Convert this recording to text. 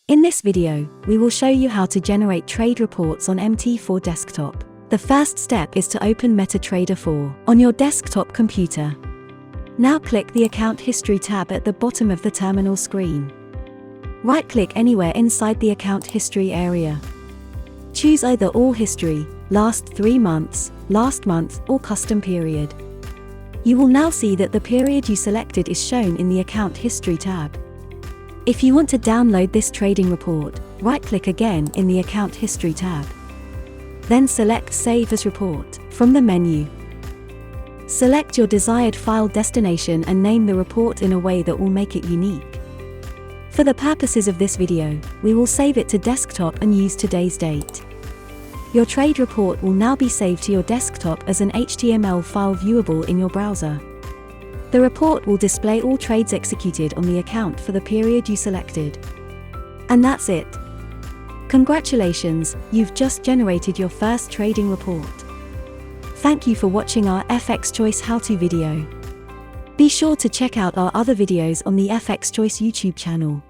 In this video, we will show you how to generate trade reports on MT4 desktop. The first step is to open MetaTrader 4 on your desktop computer. Now click the Account History tab at the bottom of the terminal screen. Right-click anywhere inside the Account History area. Choose either All History, Last 3 months, Last month, or Custom Period. You will now see that the period you selected is shown in the Account History tab. If you want to download this trading report, right-click again in the Account History tab. Then select Save as Report from the menu. Select your desired file destination and name the report in a way that will make it unique. For the purposes of this video, we will save it to desktop and use today's date. Your trade report will now be saved to your desktop as an HTML file viewable in your browser. The report will display all trades executed on the account for the period you selected. And that's it. Congratulations, you've just generated your first trading report. Thank you for watching our FXChoice how-to video. Be sure to check out our other videos on the FXChoice YouTube channel.